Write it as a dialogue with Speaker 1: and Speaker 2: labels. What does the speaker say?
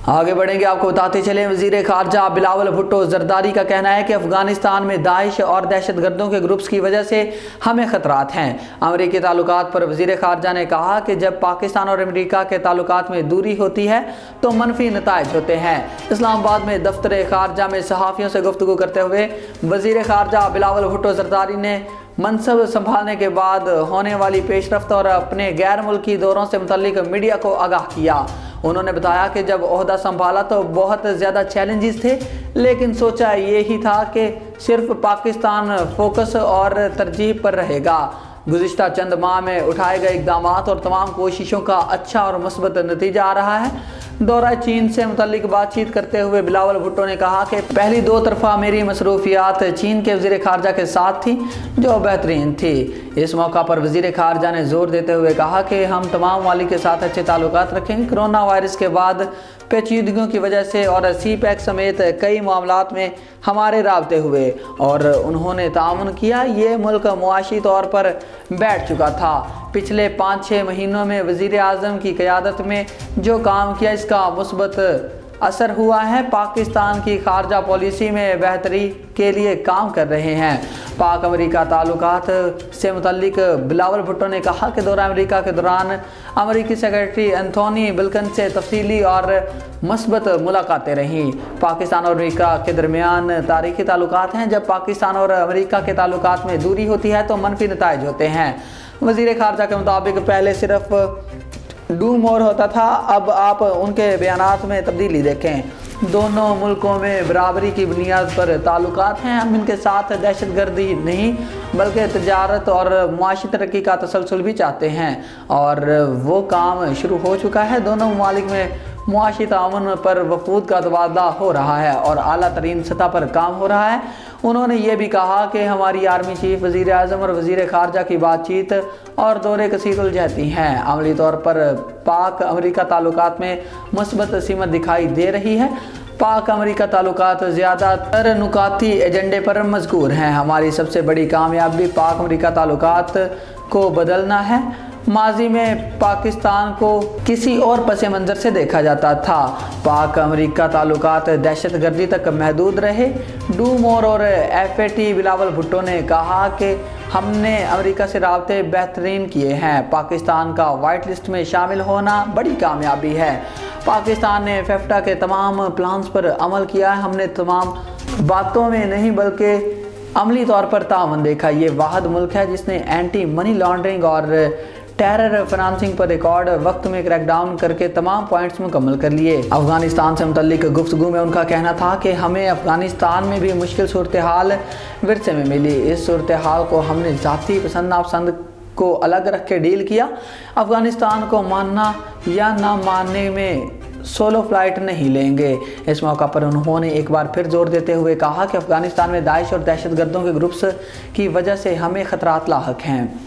Speaker 1: आगे बढ़ेंगे, आपको बताते चलें, वज़ीर ख़ारजा बिलावल भुट्टो ज़रदारी का कहना है कि अफ़गानिस्तान में दाइश और दहशत गर्दों के ग्रुप्स की वजह से हमें ख़तरात हैं। अमरीकी ताल्लुकात पर वज़ीर ख़ारजा ने कहा कि जब पाकिस्तान और अमरीका के ताल्लुकात में दूरी होती है तो मनफी नताइज होते हैं। इस्लामाबाद में दफ्तर ख़ारजा में सहाफ़ियों से गुफ्तगू करते हुए वज़ीर ख़ारजा बिलावल भुट्टो ज़रदारी ने मनसब संभालने के बाद होने वाली पेशरफ्त और अपने गैर मुल्की दौरों से मुतल्लिक मीडिया को आगाह किया। उन्होंने बताया कि जब ओहदा संभाला तो बहुत ज़्यादा चैलेंजेस थे, लेकिन सोचा यही था कि सिर्फ पाकिस्तान फोकस और तरजीह पर रहेगा। गुज़िश्ता चंद माह में उठाए गए इक़दामात और तमाम कोशिशों का अच्छा और मुस्बत नतीजा आ रहा है। दौरा चीन से मुतल्लिक बातचीत करते हुए बिलावल भुट्टो ने कहा कि पहली दो तरफ़ा मेरी मसरूफियात चीन के वज़ीर ख़ारजा के साथ थी जो बेहतरीन थी। इस मौका पर वज़ीर ख़ारजा ने ज़ोर देते हुए कहा कि हम तमाम ममालिक के साथ अच्छे ताल्लुकात रखेंगे। कोरोना वायरस के बाद पेचीदगियों की वजह से और CPEC समेत कई मामलात में हमारे राब्ते हुए और उन्होंने ताउन किया। ये मुल्क मुआशी तौर पर बैठ चुका था। पिछले 5-6 महीनों में वज़ीर आज़म की क़यादत में जो काम किया इसका मुस्बत असर हुआ है। पाकिस्तान की खारजा पॉलिसी में बेहतरी के लिए काम कर रहे हैं। पाक अमेरिका ताल्लुकात से मुतल्लिक बिलावल भुट्टो ने कहा कि दौरा अमेरिका के दौरान अमेरिकी सेक्रेटरी एंथोनी बिल्किन से तफसीली और मस्बत मुलाकातें रहीं। पाकिस्तान और अमेरिका के दरमियान तारीख़ी ताल्लुकात हैं। जब पाकिस्तान और अमेरिका के ताल्लुकात में दूरी होती है तो मनफी नताइज होते हैं। वज़ीर ख़ारजा के मुताबिक पहले सिर्फ डू मोर होता था, अब आप उनके बयानात में तब्दीली देखें। दोनों मुल्कों में बराबरी की बुनियाद पर ताल्लुकात हैं। हम इनके साथ दहशत गर्दी नहीं बल्कि तजारत और मुआशी तरक्की का तसलसल भी चाहते हैं और वो काम शुरू हो चुका है। दोनों ममालिक में मुआशी ताउन पर वफूद का तबादला हो रहा है और आला तरीन सतह पर काम हो रहा है। उन्होंने ये भी कहा कि हमारी आर्मी चीफ, वज़ीर आज़म और वज़ीर ख़ारजा की बातचीत और दौरे कसीर उलझती हैं। अमली तौर पर पाक अमेरिका ताल्लुकात में मुस्बत सीमत दिखाई दे रही है। पाक अमेरिका ताल्लुकात ज़्यादातर नुकाती एजेंडे पर मज़कूर हैं। हमारी सबसे बड़ी कामयाबी पाक अमेरिका ताल्लुकात को बदलना है। माजी में पाकिस्तान को किसी और पस मंज़र से देखा जाता था। पाक अमेरिका ताल्लुकात दहशत गर्दी तक महदूद रहे। डू मोर और FAT बिलावल भुट्टो ने कहा कि हमने अमेरिका से राब्ते बेहतरीन किए हैं। पाकिस्तान का वाइट लिस्ट में शामिल होना बड़ी कामयाबी है। पाकिस्तान ने FAFTA के तमाम प्लान्स पर अमल किया है। हमने तमाम बातों में नहीं बल्कि अमली तौर पर तावन देखा। ये वाहिद मुल्क है जिसने एंटी मनी लॉन्ड्रिंग और टेरर फाइनेंसिंग पर रिकॉर्ड वक्त में क्रैकडाउन करके तमाम पॉइंट्स मुकम्मल कर लिए। अफगानिस्तान से मुतल्लिक गुफ्तगू में उनका कहना था कि हमें अफगानिस्तान में भी मुश्किल सूरत हाल विरसे में मिली। इस सूरत हाल को हमने ज़ाती पसंद नापसंद को अलग रख के डील किया। अफगानिस्तान को मानना या ना मानने में सोलो फ्लाइट नहीं लेंगे। इस मौका पर उन्होंने एक बार फिर जोर देते हुए कहा कि अफगानिस्तान में दाइश और दहशत गर्दों के ग्रुप्स की वजह से हमें ख़तरात लाहक हैं।